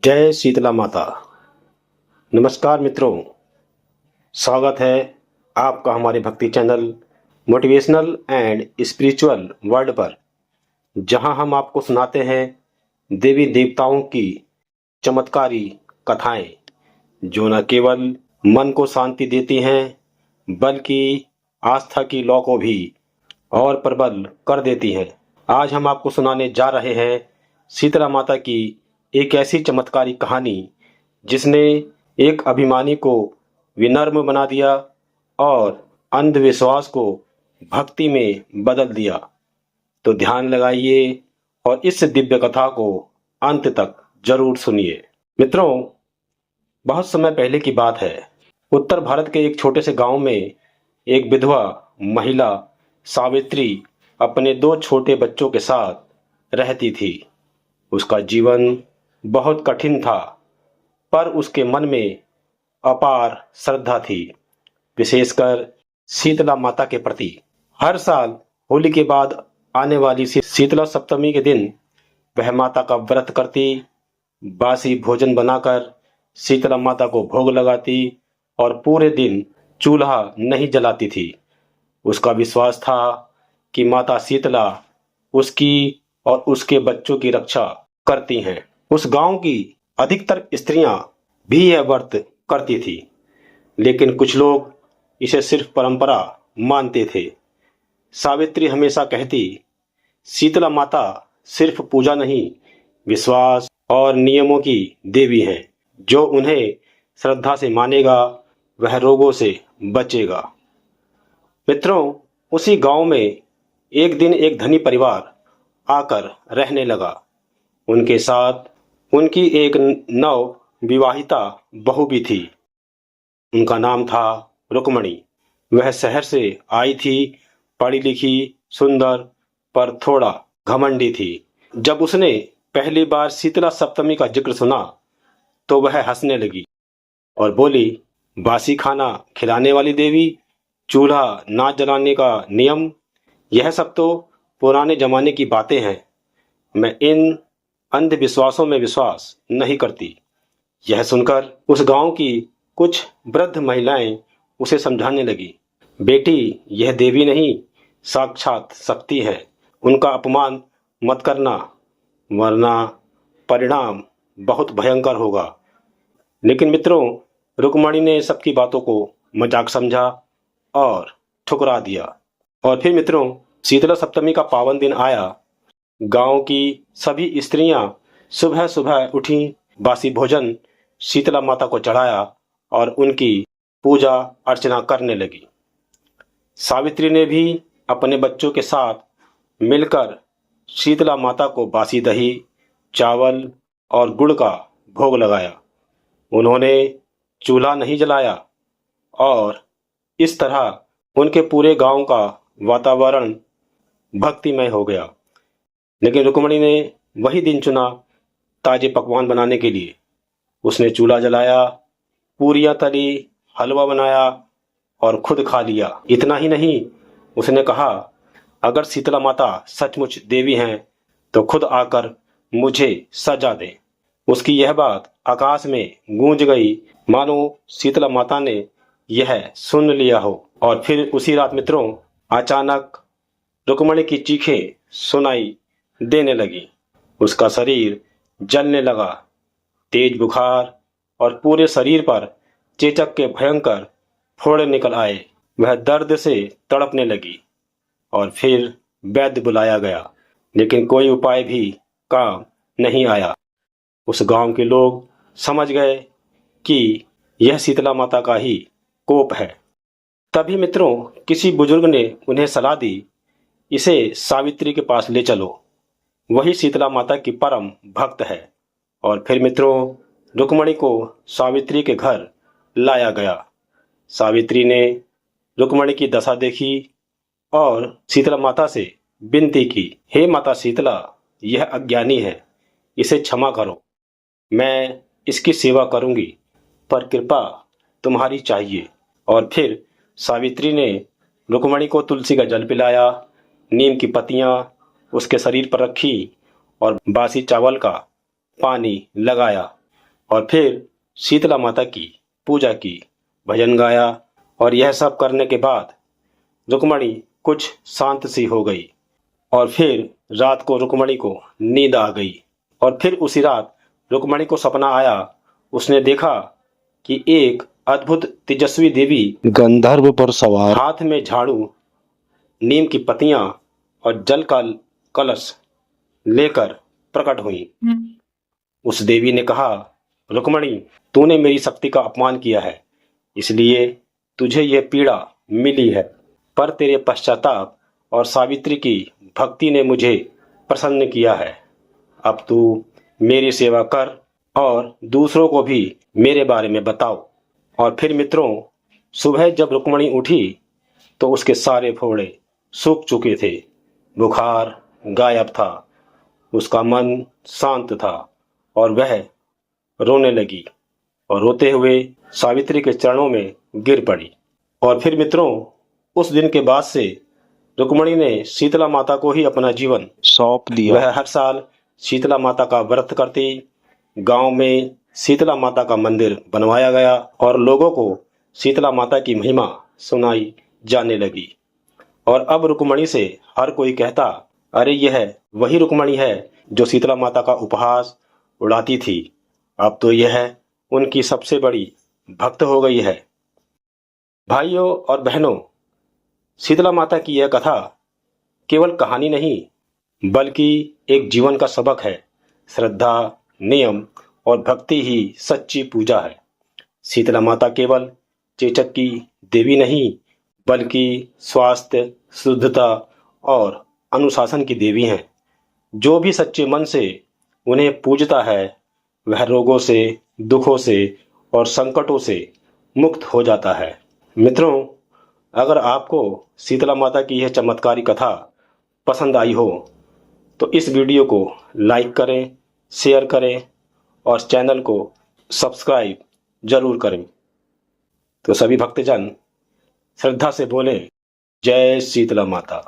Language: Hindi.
जय शीतला माता। नमस्कार मित्रों, स्वागत है आपका हमारे भक्ति channel motivational and spiritual world पर, जहां हम आपको सुनाते हैं देवी देवताओं की चमत्कारी कथाएं, जो न केवल मन को शांति देती हैं बल्कि आस्था की लौ को भी और प्रबल कर देती हैं। आज हम आपको सुनाने जा रहे हैं शीतला माता की एक ऐसी चमत्कारी कहानी जिसने एक अभिमानी को विनम्र बना दिया और अंधविश्वास को भक्ति में बदल दिया। तो ध्यान लगाइए और इस दिव्य कथा को अंत तक जरूर सुनिए। मित्रों, बहुत समय पहले की बात है। उत्तर भारत के एक छोटे से गांव में एक विधवा महिला सावित्री अपने 2 छोटे बच्चों के साथ रहती थी। उसका जीवन बहुत कठिन था, पर उसके मन में अपार श्रद्धा थी, विशेषकर शीतला माता के प्रति। हर साल होली के बाद आने वाली शीतला सप्तमी के दिन वह माता का व्रत करती, बासी भोजन बनाकर शीतला माता को भोग लगाती और पूरे दिन चूल्हा नहीं जलाती थी। उसका विश्वास था कि माता शीतला उसकी और उसके बच्चों की रक्षा करती हैं। उस गांव की अधिकतर स्त्रियां भी यह व्रत करती थी, लेकिन कुछ लोग इसे सिर्फ परंपरा मानते थे। सावित्री हमेशा कहती, शीतला माता सिर्फ पूजा नहीं, विश्वास और नियमों की देवी हैं। जो उन्हें श्रद्धा से मानेगा वह रोगों से बचेगा। मित्रों, उसी गांव में एक दिन एक धनी परिवार आकर रहने लगा। उनके साथ उनकी एक नव विवाहिता बहू भी थी। उनका नाम था रुक्मणी। वह शहर से आई थी, पढ़ी लिखी, सुंदर, पर थोड़ा घमंडी थी। जब उसने पहली बार शीतला सप्तमी का जिक्र सुना तो वह हंसने लगी और बोली, बासी खाना खिलाने वाली देवी, चूल्हा ना जलाने का नियम, यह सब तो पुराने जमाने की बातें हैं। मैं इन अंधविश्वासों में विश्वास नहीं करती। यह सुनकर उस गांव की कुछ वृद्ध महिलाएं उसे समझाने लगी, बेटी, यह देवी नहीं, साक्षात शक्ति है। उनका अपमान मत करना, वरना परिणाम बहुत भयंकर होगा। लेकिन मित्रों, रुक्मणी ने सबकी बातों को मजाक समझा और ठुकरा दिया। और फिर मित्रों, शीतला सप्तमी का पावन दिन आया। गांव की सभी स्त्रियां सुबह सुबह उठी, बासी भोजन शीतला माता को चढ़ाया और उनकी पूजा अर्चना करने लगी। सावित्री ने भी अपने बच्चों के साथ मिलकर शीतला माता को बासी दही, चावल और गुड़ का भोग लगाया। उन्होंने चूल्हा नहीं जलाया और इस तरह उनके पूरे गांव का वातावरण भक्तिमय हो गया। लेकिन रुक्मणी ने वही दिन चुना ताजे पकवान बनाने के लिए। उसने चूल्हा जलाया, पूरियां तली, हलवा बनाया और खुद खा लिया। इतना ही नहीं, उसने कहा, अगर शीतला माता सचमुच देवी हैं तो खुद आकर मुझे सजा दें। उसकी यह बात आकाश में गूंज गई, मानो शीतला माता ने यह सुन लिया हो। और फिर उसी रात मित्रों, अचानक रुक्मणी की चीखें सुनाई देने लगी। उसका शरीर जलने लगा, तेज बुखार और पूरे शरीर पर चेचक के भयंकर फोड़े निकल आए। वह दर्द से तड़पने लगी और फिर वैद्य बुलाया गया, लेकिन कोई उपाय भी काम नहीं आया। उस गांव के लोग समझ गए कि यह शीतला माता का ही कोप है। तभी मित्रों, किसी बुजुर्ग ने उन्हें सलाह दी, इसे सावित्री के पास ले चलो, वही शीतला माता की परम भक्त है। और फिर मित्रों, रुक्मणी को सावित्री के घर लाया गया। सावित्री ने रुक्मणी की दशा देखी और शीतला माता से विनती की, हे माता शीतला, यह अज्ञानी है, इसे क्षमा करो, मैं इसकी सेवा करूंगी, पर कृपा तुम्हारी चाहिए। और फिर सावित्री ने रुक्मणी को तुलसी का जल पिलाया, नीम की पत्तियां उसके शरीर पर रखी और बासी चावल का पानी लगाया। और फिर शीतला माता की पूजा की, भजन गाया और यह सब करने के बाद रुक्मणी कुछ शांत सी हो गई। और फिर रात को रुक्मणी को नींद आ गई और फिर उसी रात रुक्मणी को सपना आया। उसने देखा कि एक अद्भुत तेजस्वी देवी गंधर्व पर सवार, हाथ में झाड़ू, नीम की पत्तियां और जल का कलश लेकर प्रकट हुई। उस देवी ने कहा, रुक्मणी, तूने मेरी शक्ति का अपमान किया है, इसलिए तुझे यह पीड़ा मिली है। पर तेरे पश्चाताप और सावित्री की भक्ति ने मुझे प्रसन्न किया है। अब तू मेरी सेवा कर और दूसरों को भी मेरे बारे में बताओ। और फिर मित्रों, सुबह जब रुक्मणी उठी तो उसके सारे फोड़े सूख चुके थे, बुखार गायब था, उसका मन शांत था और वह रोने लगी और रोते हुए सावित्री के चरणों में गिर पड़ी। और फिर मित्रों, उस दिन के बाद से रुक्मणी ने शीतला माता को ही अपना जीवन सौंप दिया। वह हर साल शीतला माता का व्रत करती, गांव में शीतला माता का मंदिर बनवाया गया और लोगों को शीतला माता की महिमा सुनाई जाने लगी। और अब रुक्मणी से हर कोई कहता, अरे यह वही रुक्मणी है जो शीतला माता का उपहास उड़ाती थी। अब तो यह उनकी सबसे बड़ी भक्त हो गई है। भाइयों और बहनों, शीतला माता की यह कथा केवल कहानी नहीं बल्कि एक जीवन का सबक है। श्रद्धा, नियम और भक्ति ही सच्ची पूजा है। शीतला माता केवल चेचक की देवी नहीं बल्कि स्वास्थ्य, शुद्धता और अनुशासन की देवी हैं। जो भी सच्चे मन से उन्हें पूजता है वह रोगों से, दुखों से और संकटों से मुक्त हो जाता है। मित्रों, अगर आपको शीतला माता की यह चमत्कारी कथा पसंद आई हो तो इस वीडियो को लाइक करें, शेयर करें और चैनल को सब्सक्राइब जरूर करें। तो सभी भक्तजन श्रद्धा से बोलें, जय शीतला माता।